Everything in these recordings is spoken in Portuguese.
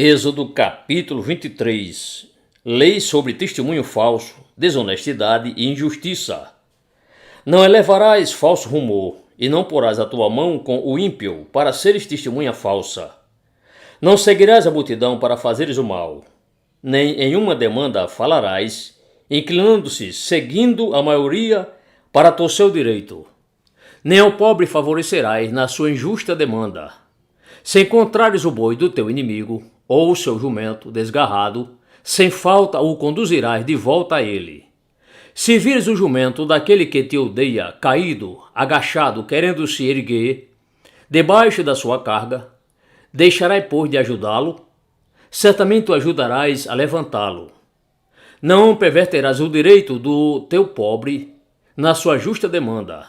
Êxodo capítulo 23. Lei sobre testemunho falso, desonestidade e injustiça. Não elevarás falso rumor, e não porás a tua mão com o ímpio, para seres testemunha falsa. Não seguirás a multidão para fazeres o mal, nem em uma demanda falarás, inclinando-se, seguindo a maioria, para torcer o direito. Nem ao pobre favorecerás na sua injusta demanda. Se encontrares o boi do teu inimigo, ou o seu jumento desgarrado, sem falta o conduzirás de volta a ele. Se vires o jumento daquele que te odeia, caído, agachado, querendo se erguer, debaixo da sua carga, deixarás, pois, de ajudá-lo? Certamente o ajudarás a levantá-lo. Não perverterás o direito do teu pobre na sua justa demanda.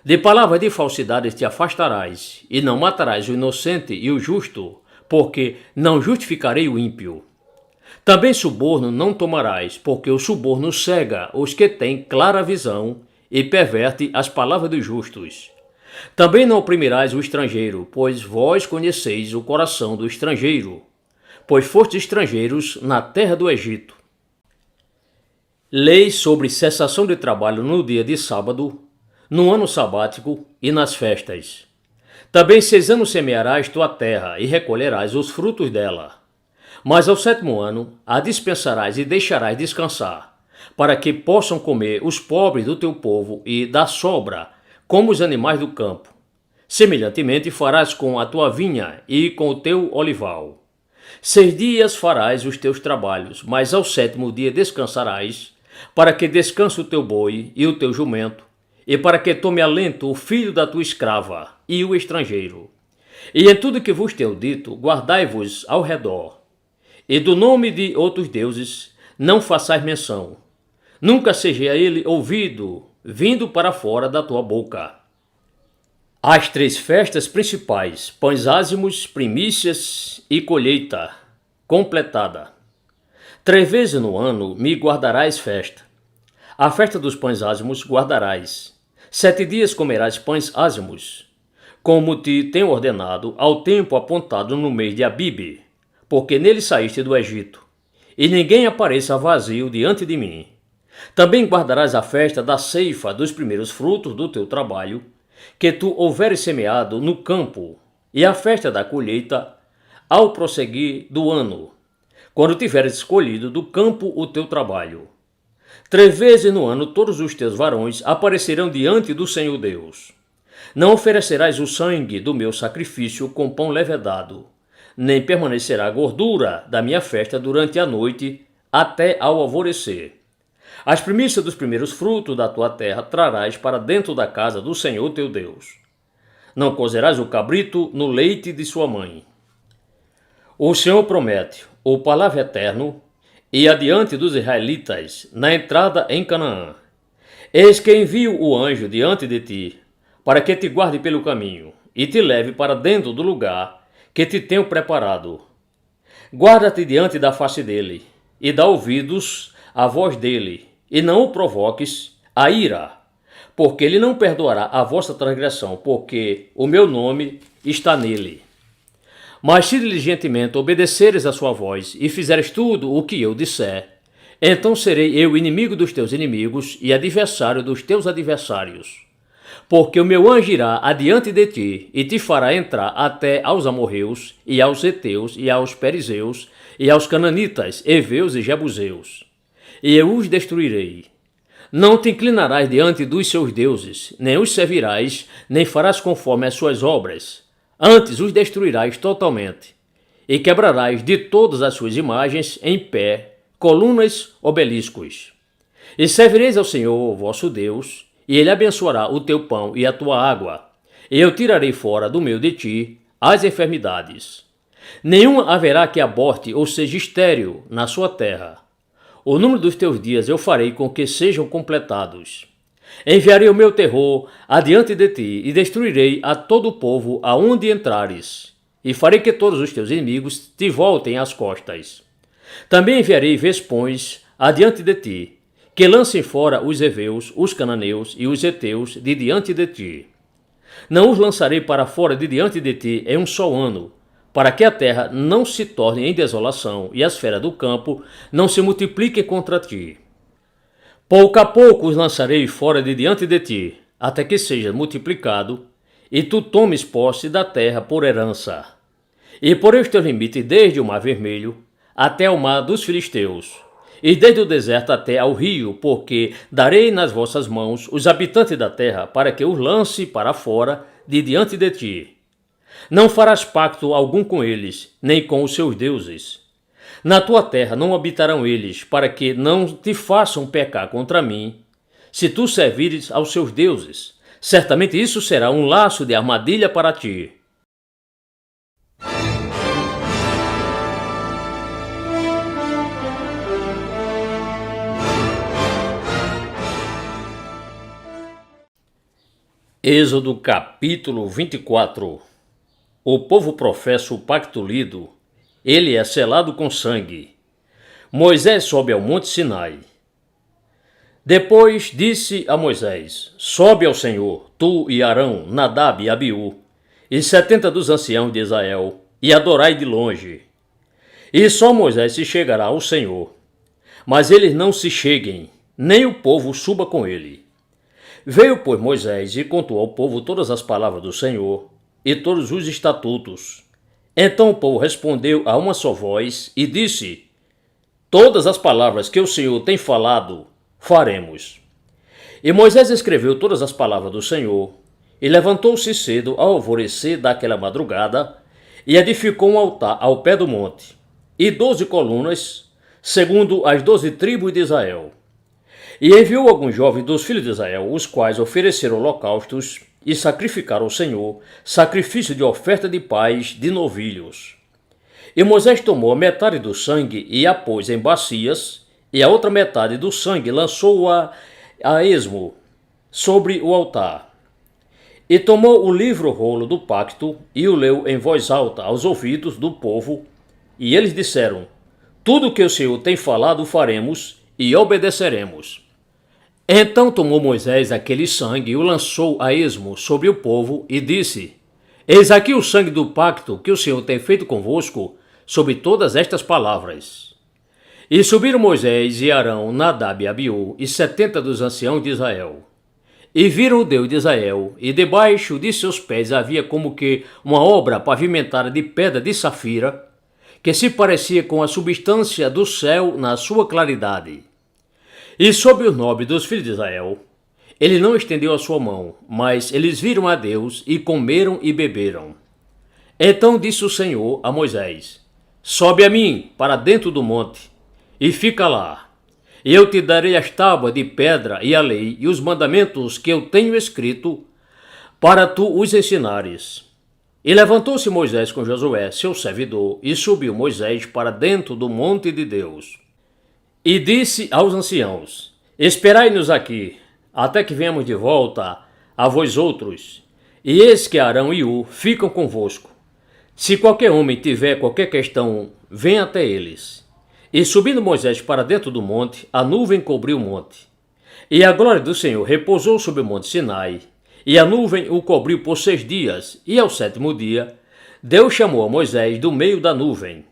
De palavras de falsidade te afastarás, e não matarás o inocente e o justo, porque não justificarei o ímpio. Também suborno não tomarás, porque o suborno cega os que têm clara visão e perverte as palavras dos justos. Também não oprimirás o estrangeiro, pois vós conheceis o coração do estrangeiro, pois fostes estrangeiros na terra do Egito. Lei sobre cessação de trabalho no dia de sábado, no ano sabático e nas festas. Também 6 anos semearás tua terra e recolherás os frutos dela. Mas ao 7º ano a dispensarás e deixarás descansar, para que possam comer os pobres do teu povo e da sobra, como os animais do campo. Semelhantemente farás com a tua vinha e com o teu olival. 6 dias farás os teus trabalhos, mas ao 7º dia descansarás, para que descanse o teu boi e o teu jumento, e para que tome alento o filho da tua escrava e o estrangeiro. E em tudo que vos tenho dito, guardai-vos ao redor. E do nome de outros deuses não façais menção. Nunca seja ele ouvido, vindo para fora da tua boca. As 3 festas principais, pães ázimos, primícias e colheita, completada. 3 vezes no ano me guardarás festa. A festa dos pães ázimos guardarás. 7 dias comerás pães ázimos, como te tenho ordenado, ao tempo apontado no mês de Abibe, porque nele saíste do Egito, e ninguém apareça vazio diante de mim. Também guardarás a festa da ceifa dos primeiros frutos do teu trabalho, que tu houveres semeado no campo, e a festa da colheita ao prosseguir do ano, quando tiveres escolhido do campo o teu trabalho. 3 vezes no ano todos os teus varões aparecerão diante do Senhor Deus. Não oferecerás o sangue do meu sacrifício com pão levedado, nem permanecerá a gordura da minha festa durante a noite até ao alvorecer. As primícias dos primeiros frutos da tua terra trarás para dentro da casa do Senhor teu Deus. Não cozerás o cabrito no leite de sua mãe. O Senhor promete, o palavra eterno, e adiante dos israelitas, na entrada em Canaã. Eis que envio o anjo diante de ti, para que te guarde pelo caminho, e te leve para dentro do lugar que te tenho preparado. Guarda-te diante da face dele, e dá ouvidos à voz dele, e não o provoques a ira, porque ele não perdoará a vossa transgressão, porque o meu nome está nele. Mas se diligentemente obedeceres a sua voz e fizeres tudo o que eu disser, então serei eu inimigo dos teus inimigos e adversário dos teus adversários. Porque o meu anjo irá adiante de ti e te fará entrar até aos amorreus, e aos heteus, e aos perizeus, e aos cananitas, heveus e jebuseus. E eu os destruirei. Não te inclinarás diante dos seus deuses, nem os servirás, nem farás conforme as suas obras. Antes os destruirás totalmente, e quebrarás de todas as suas imagens em pé, colunas, obeliscos. E servireis ao Senhor, vosso Deus, e ele abençoará o teu pão e a tua água, e eu tirarei fora do meio de ti as enfermidades. Nenhum haverá que aborte ou seja estéril na sua terra. O número dos teus dias eu farei com que sejam completados. Enviarei o meu terror adiante de ti e destruirei a todo o povo aonde entrares, e farei que todos os teus inimigos te voltem às costas. Também enviarei vespões adiante de ti, que lancem fora os heveus, os cananeus e os heteus de diante de ti. Não os lançarei para fora de diante de ti em um só ano, para que a terra não se torne em desolação e as feras do campo não se multipliquem contra ti. Pouco a pouco os lançarei fora de diante de ti, até que seja multiplicado, e tu tomes posse da terra por herança. E por este limite desde o mar vermelho até o mar dos filisteus, e desde o deserto até ao rio, porque darei nas vossas mãos os habitantes da terra, para que os lance para fora de diante de ti. Não farás pacto algum com eles, nem com os seus deuses. Na tua terra não habitarão eles, para que não te façam pecar contra mim, se tu servires aos seus deuses. Certamente isso será um laço de armadilha para ti. Êxodo capítulo 24. O povo professa o pacto lido. Ele é selado com sangue. Moisés sobe ao monte Sinai. Depois disse a Moisés: sobe ao Senhor, tu e Arão, Nadab e Abiú, e 70 dos anciãos de Israel, e adorai de longe. E só Moisés se chegará ao Senhor. Mas eles não se cheguem, nem o povo suba com ele. Veio, pois, Moisés e contou ao povo todas as palavras do Senhor e todos os estatutos. Então o povo respondeu a uma só voz e disse: todas as palavras que o Senhor tem falado, faremos. E Moisés escreveu todas as palavras do Senhor, e levantou-se cedo ao alvorecer daquela madrugada, e edificou um altar ao pé do monte, e 12 colunas, segundo as 12 tribos de Israel. E enviou alguns jovens dos filhos de Israel, os quais ofereceram holocaustos e sacrificaram ao Senhor sacrifício de oferta de paz de novilhos. E Moisés tomou a metade do sangue e a pôs em bacias, e a outra metade do sangue lançou-a a esmo sobre o altar. E tomou o livro-rolo do pacto e o leu em voz alta aos ouvidos do povo, e eles disseram: tudo o que o Senhor tem falado faremos e obedeceremos. Então tomou Moisés aquele sangue e o lançou a esmo sobre o povo e disse: eis aqui o sangue do pacto que o Senhor tem feito convosco, sobre todas estas palavras. E subiram Moisés e Arão, Nadab e Abiú, e 70 dos anciãos de Israel. E viram o Deus de Israel, e debaixo de seus pés havia como que uma obra pavimentada de pedra de safira, que se parecia com a substância do céu na sua claridade. E sob o nome dos filhos de Israel, ele não estendeu a sua mão, mas eles viram a Deus e comeram e beberam. Então disse o Senhor a Moisés: sobe a mim para dentro do monte, e fica lá. E eu te darei as tábuas de pedra e a lei e os mandamentos que eu tenho escrito, para tu os ensinares. E levantou-se Moisés com Josué, seu servidor, e subiu Moisés para dentro do monte de Deus. E disse aos anciãos: esperai-nos aqui, até que venhamos de volta a vós outros. E eis que Arão e Hu ficam convosco. Se qualquer homem tiver qualquer questão, venha até eles. E subindo Moisés para dentro do monte, a nuvem cobriu o monte. E a glória do Senhor repousou sobre o monte Sinai, e a nuvem o cobriu por 6 dias, e ao 7º dia, Deus chamou a Moisés do meio da nuvem.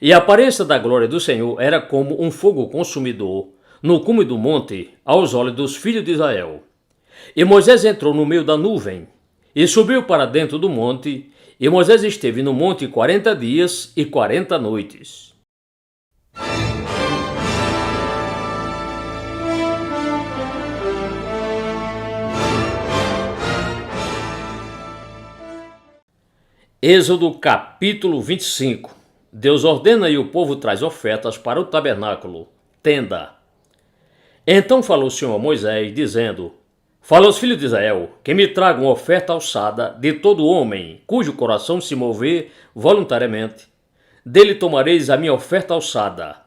E a aparência da glória do Senhor era como um fogo consumidor, no cume do monte, aos olhos dos filhos de Israel. E Moisés entrou no meio da nuvem, e subiu para dentro do monte, e Moisés esteve no monte 40 dias e 40 noites. Êxodo capítulo 25. Deus ordena e o povo traz ofertas para o tabernáculo, tenda. Então falou o Senhor a Moisés, dizendo: fala aos filhos de Israel, que me tragam oferta alçada de todo homem, cujo coração se mover voluntariamente. Dele tomareis a minha oferta alçada.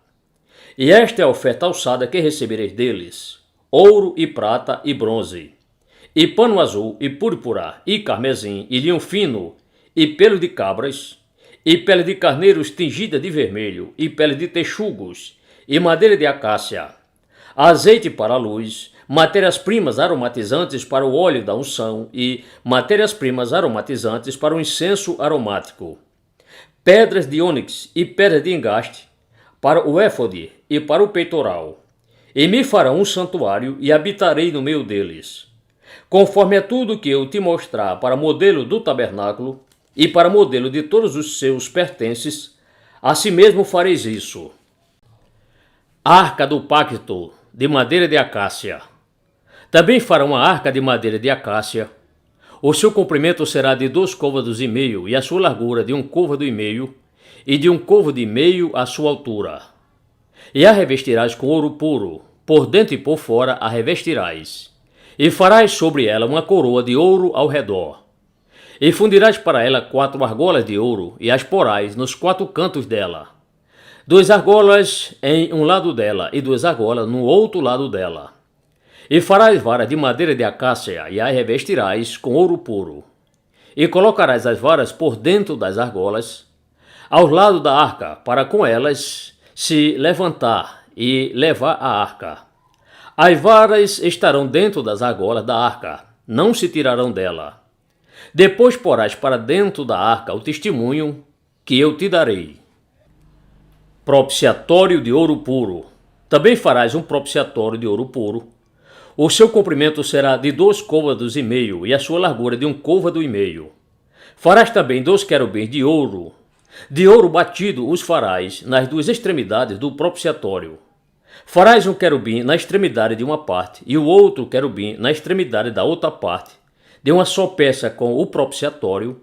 E esta é a oferta alçada que recebereis deles: ouro e prata e bronze, e pano azul e púrpura, e carmesim, e linho fino, e pelo de cabras, e pele de carneiros tingida de vermelho, e pele de texugos, e madeira de acácia, azeite para a luz, matérias-primas aromatizantes para o óleo da unção, e matérias-primas aromatizantes para o incenso aromático, pedras de ônix e pedras de engaste para o éfode e para o peitoral. E me farão um santuário e habitarei no meio deles. Conforme a tudo que eu te mostrar para modelo do tabernáculo e para modelo de todos os seus pertences, assim mesmo fareis isso. Arca do pacto de madeira de acácia. Também farão a arca de madeira de acácia. O seu comprimento será de 2,5 côvados e a sua largura de 1,5 côvado e de 1,5 côvado a sua altura. E a revestirás com ouro puro, por dentro e por fora a revestirás. E farás sobre ela uma coroa de ouro ao redor. E fundirás para ela 4 argolas de ouro, e as porás nos 4 cantos dela. 2 argolas em um lado dela, e 2 argolas no outro lado dela. E farás varas de madeira de acácia, e as revestirás com ouro puro. E colocarás as varas por dentro das argolas, ao lado da arca, para com elas se levantar e levar a arca. As varas estarão dentro das argolas da arca, não se tirarão dela. Depois porás para dentro da arca o testemunho que eu te darei. Propiciatório de ouro puro. Também farás um propiciatório de ouro puro. O seu comprimento será de 2,5 côvados e a sua largura de 1,5 côvado. Farás também 2 querubins de ouro batido os farás nas 2 extremidades do propiciatório. Farás um querubim na extremidade de uma parte e o outro querubim na extremidade da outra parte, de uma só peça com o propiciatório.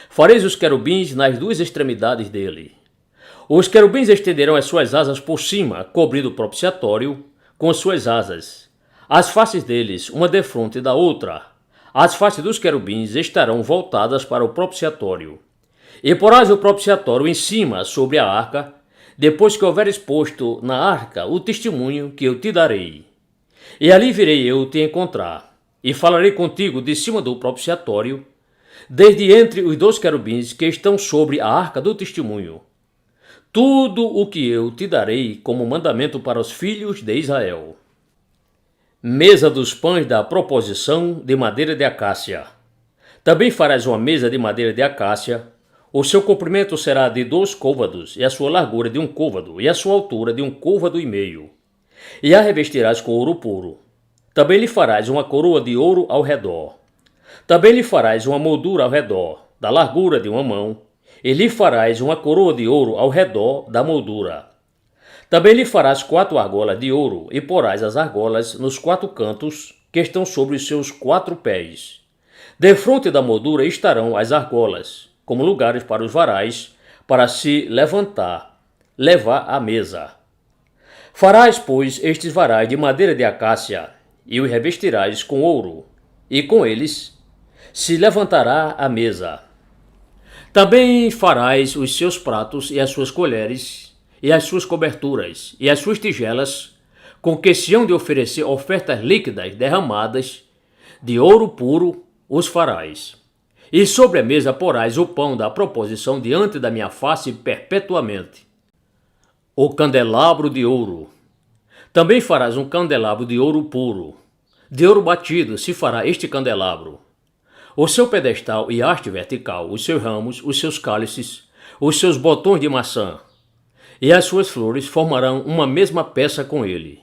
Fareis os querubins nas 2 extremidades dele. Os querubins estenderão as suas asas por cima, cobrindo o propiciatório com as suas asas. As faces deles, uma defronte da outra. As faces dos querubins estarão voltadas para o propiciatório. E porás o propiciatório em cima sobre a arca, depois que houveres posto na arca o testemunho que eu te darei. E ali virei eu te encontrar, e falarei contigo de cima do propiciatório, desde entre os 2 querubins que estão sobre a arca do testemunho. Tudo o que eu te darei como mandamento para os filhos de Israel. Mesa dos pães da proposição de madeira de acácia. Também farás uma mesa de madeira de acácia. O seu comprimento será de 2 côvados, e a sua largura de 1 côvado, e a sua altura de 1,5 côvado. E a revestirás com ouro puro. Também lhe farás uma coroa de ouro ao redor. Também lhe farás uma moldura ao redor, da largura de uma mão, e lhe farás uma coroa de ouro ao redor da moldura. Também lhe farás 4 argolas de ouro, e porás as argolas nos 4 cantos, que estão sobre os seus 4 pés. Defronte da moldura estarão as argolas, como lugares para os varais, para se levar à mesa. Farás, pois, estes varais de madeira de acácia, e os revestirás com ouro, e com eles se levantará a mesa. Também farás os seus pratos e as suas colheres, e as suas coberturas, e as suas tigelas, com que se hão de oferecer ofertas líquidas derramadas, de ouro puro os farás. E sobre a mesa porás o pão da proposição diante da minha face perpetuamente. O candelabro de ouro. Também farás um candelabro de ouro puro. De ouro batido se fará este candelabro. O seu pedestal e haste vertical, os seus ramos, os seus cálices, os seus botões de maçã, e as suas flores formarão uma mesma peça com ele.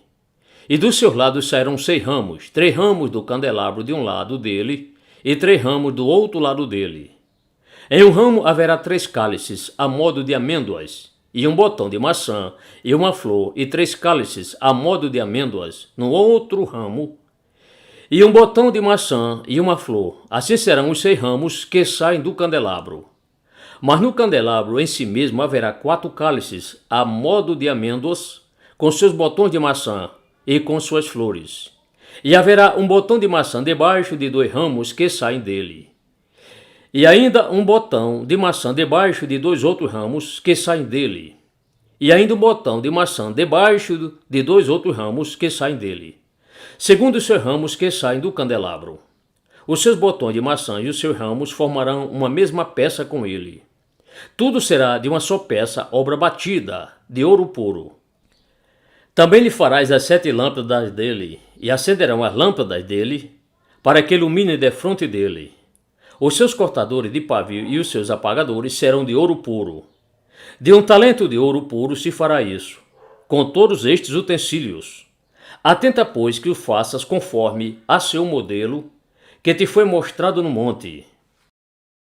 E dos seus lados sairão 6 ramos, 3 ramos do candelabro de um lado dele, e 3 ramos do outro lado dele. Em um ramo haverá 3 cálices, a modo de amêndoas, e um botão de maçã, e uma flor, e 3 cálices, a modo de amêndoas, no outro ramo, e um botão de maçã, e uma flor. Assim serão os 6 ramos que saem do candelabro. Mas no candelabro em si mesmo haverá 4 cálices, a modo de amêndoas, com seus botões de maçã e com suas flores. E haverá um botão de maçã debaixo de 2 ramos que saem dele. E ainda um botão de maçã debaixo de 2 outros ramos que saem dele. E ainda um botão de maçã debaixo de 2 outros ramos que saem dele, segundo os seus ramos que saem do candelabro. Os seus botões de maçã e os seus ramos formarão uma mesma peça com ele. Tudo será de uma só peça, obra batida, de ouro puro. Também lhe farás as 7 lâmpadas dele, e acenderão as lâmpadas dele, para que ilumine defronte dele. Os seus cortadores de pavio e os seus apagadores serão de ouro puro. De um talento de ouro puro se fará isso, com todos estes utensílios. Atenta, pois, que o faças conforme a seu modelo, que te foi mostrado no monte.